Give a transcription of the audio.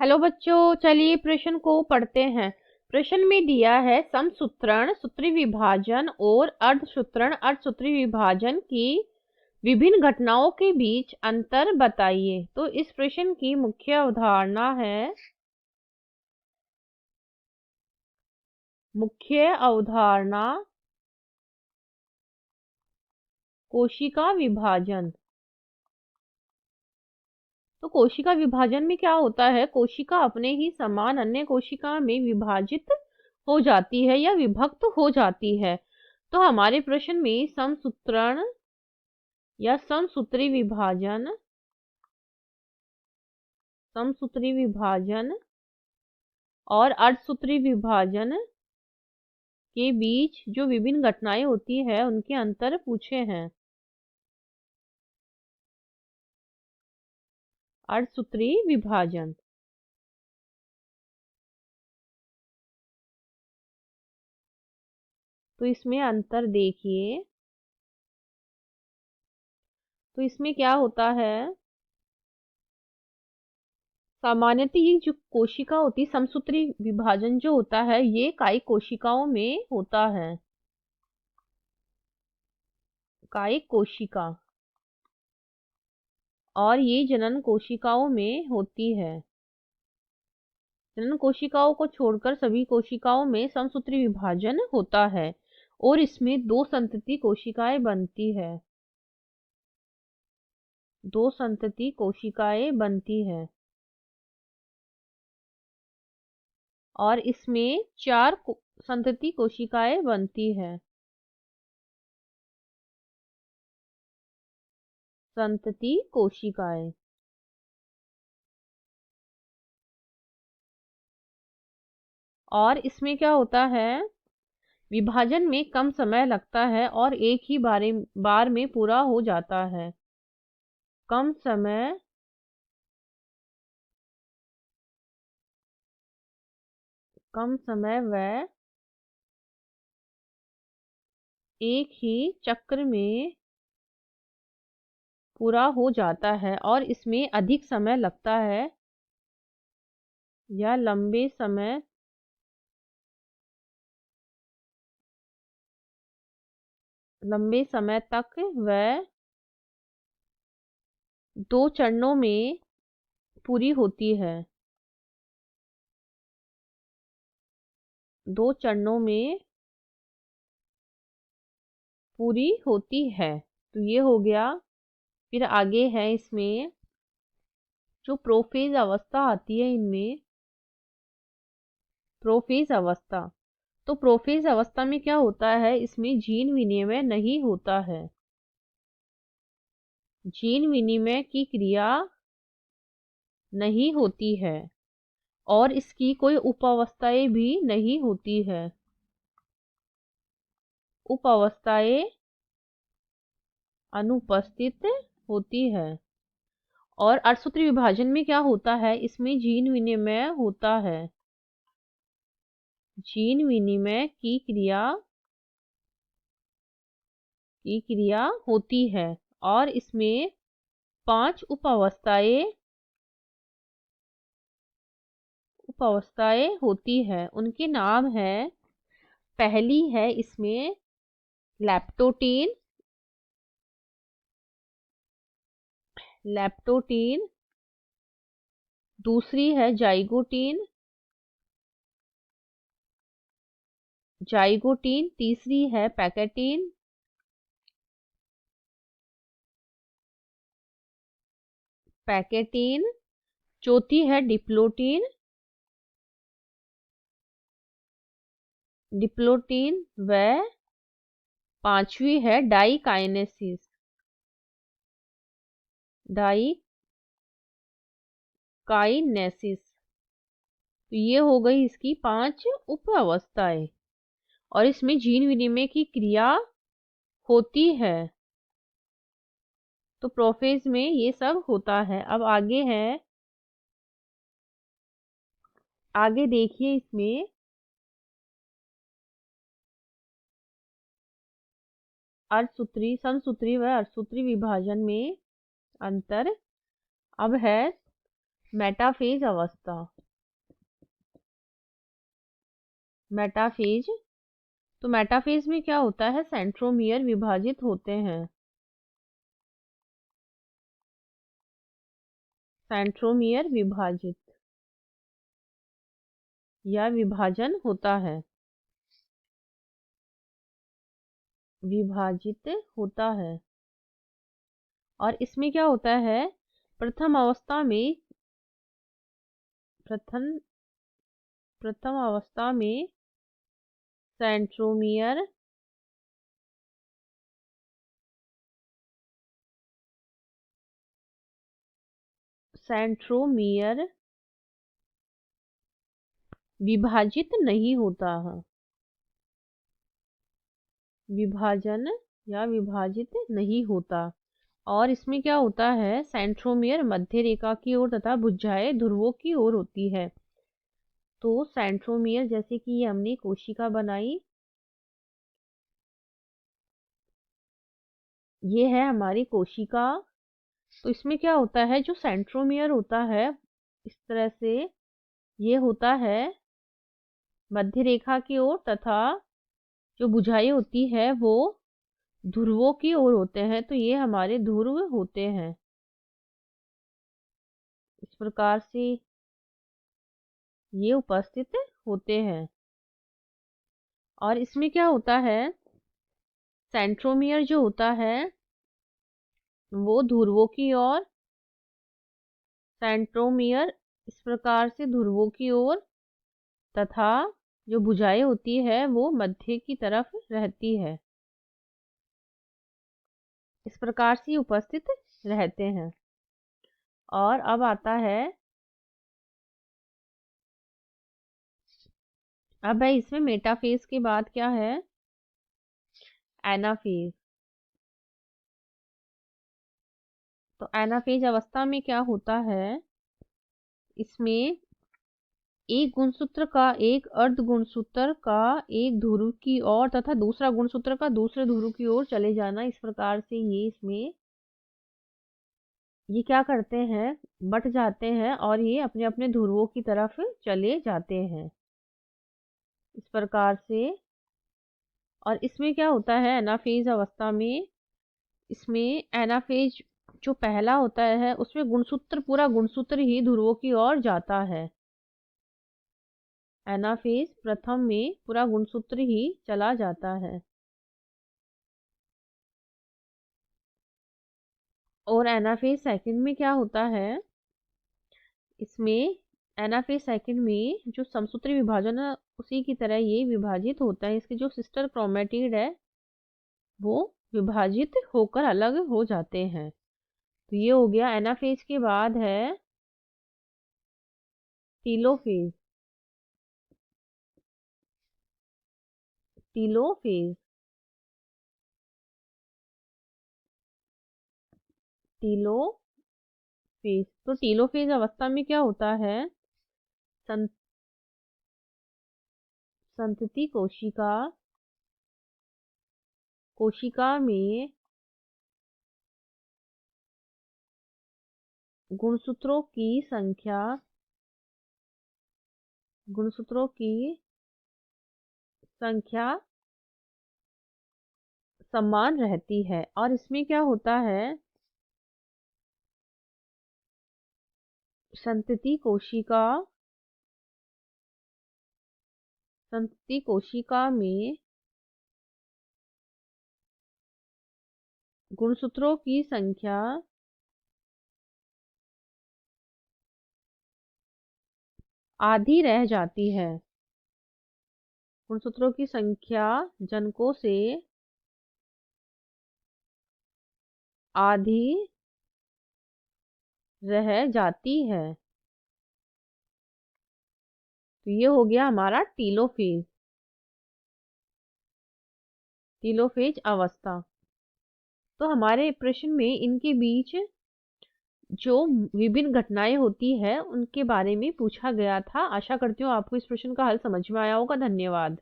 Hello बच्चों, चलिए प्रश्न को पढ़ते हैं। प्रश्न में दिया है समसूत्रण, सूत्री विभाजन और अर्धसूत्रण, अर्धसूत्री विभाजन की विभिन्न घटनाओं के बीच अंतर बताइए। तो इस प्रश्न की मुख्य अवधारणा है, कोशिका विभाजन। तो कोशिका विभाजन में क्या होता है, कोशिका अपने ही समान अन्य कोशिका में विभाजित हो जाती है या विभक्त हो जाती है। तो हमारे प्रश्न में समसूत्रण या समसूत्री विभाजन और अर्धसूत्री विभाजन के बीच जो विभिन्न घटनाएं होती है उनके अंतर पूछे हैं। अर्धसूत्री विभाजन, तो इसमें अंतर देखिए। तो इसमें क्या होता है, सामान्यतः ये जो कोशिका होती है, समसूत्री विभाजन जो होता है ये कायिक कोशिकाओं में होता है। कायिक कोशिका, और ये जनन कोशिकाओं में होती है। जनन कोशिकाओं को छोड़कर सभी कोशिकाओं में समसूत्री विभाजन होता है और इसमें दो संतति कोशिकाएं बनती है। दो संतति कोशिकाएं बनती है और इसमें चार संतति कोशिकाएं बनती है। संतति कोशिकाएं, और इसमें क्या होता है, विभाजन में कम समय लगता है और एक ही बार में पूरा हो जाता है। कम समय व एक ही चक्र में पूरा हो जाता है और इसमें अधिक समय लगता है या लंबे समय तक वह दो चरणों में पूरी होती है। दो चरणों में पूरी होती है। तो ये हो गया। फिर आगे है इसमें जो प्रोफेज अवस्था आती है, इनमें प्रोफेज अवस्था। तो प्रोफेज अवस्था में क्या होता है, इसमें जीन विनिमय नहीं होता है। जीन विनिमय की क्रिया नहीं होती है और इसकी कोई उपावस्थाएं भी नहीं होती है। उपावस्थाएं अनुपस्थित होती है। और अर्धसूत्री विभाजन में क्या होता है, इसमें जीन विनिमय होता है। जीन विनिमय की क्रिया होती है और इसमें 5 उपावस्थाएं होती है। उनके नाम है, पहली है इसमें लैप्टोटीन, दूसरी है जाइगोटीन, तीसरी है पैकेटीन, चौथी है डिप्लोटीन व पांचवी है डाइकाइनेसिस। तो ये हो गई इसकी 5 उप अवस्थाएं और इसमें जीन विनिमय की क्रिया होती है। तो प्रोफेज में ये सब होता है। अब आगे देखिए इसमें समसूत्री व अर्धसूत्री विभाजन में अंतर। अब है मेटाफेज अवस्था। मेटाफेज, तो मेटाफेज में क्या होता है, सेंट्रोमियर विभाजित होते हैं। सेंट्रोमियर विभाजित या विभाजन होता है, विभाजित होता है। और इसमें क्या होता है, प्रथम अवस्था में प्रथम अवस्था में सेंट्रोमियर सेंट्रोमियर विभाजित नहीं होता है, विभाजन या विभाजित नहीं होता। और इसमें क्या होता है, सेंट्रोमियर मध्य रेखा की ओर तथा भुजाएं ध्रुवों की ओर होती है। तो सेंट्रोमियर, जैसे कि ये हमने कोशिका बनाई, ये है हमारी कोशिका। तो इसमें क्या होता है, जो सेंट्रोमियर होता है इस तरह से ये होता है मध्य रेखा की ओर, तथा जो भुजाएं होती है वो ध्रुवों की ओर होते हैं। तो ये हमारे ध्रुव होते हैं। इस प्रकार से ये उपस्थित होते हैं। और इसमें क्या होता है, सेंट्रोमियर जो होता है वो ध्रुवों की ओर, सेंट्रोमियर इस प्रकार से ध्रुवों की ओर, तथा जो भुजाएं होती है वो मध्य की तरफ रहती है। इस प्रकार से उपस्थित रहते हैं। और अब आता है, अब है इसमें मेटाफेज के बाद क्या है, एनाफेज। तो एनाफेज अवस्था में क्या होता है, इसमें एक गुणसूत्र का एक अर्ध गुणसूत्र का एक ध्रुव की ओर तथा दूसरा गुणसूत्र का दूसरे ध्रुव की ओर चले जाना। इस प्रकार से ये इसमें ये क्या करते हैं, बट जाते हैं और ये अपने अपने ध्रुवों की तरफ चले जाते हैं इस प्रकार से। और इसमें क्या होता है, एनाफेज अवस्था में, इसमें एनाफेज जो पहला होता है उसमें गुणसूत्र, पूरा गुणसूत्र ही ध्रुवों की ओर जाता है। एनाफेज प्रथम में पूरा गुणसूत्र ही चला जाता है। और एनाफेज सेकंड में क्या होता है, इसमें एनाफेज सेकंड में जो समसूत्री विभाजन है उसी की तरह ये विभाजित होता है। इसके जो सिस्टर क्रोमेटिड है वो विभाजित होकर अलग हो जाते हैं। तो ये हो गया। एनाफेज के बाद है टीलोफेज। टीलोफेज, टीलोफेज, तो टीलोफेज अवस्था में क्या होता है, संतति कोशिका में गुणसूत्रों की संख्या समान रहती है। और इसमें क्या होता है, संतति कोशिका में गुणसूत्रों की संख्या आधी रह जाती है। गुणसूत्रों की संख्या जनकों से आधी रह जाती है। तो ये हो गया हमारा टीलोफेज अवस्था। तो हमारे प्रश्न में इनके बीच जो विभिन्न घटनाएं होती है उनके बारे में पूछा गया था। आशा करती हूँ आपको इस प्रश्न का हल समझ में आया होगा। धन्यवाद।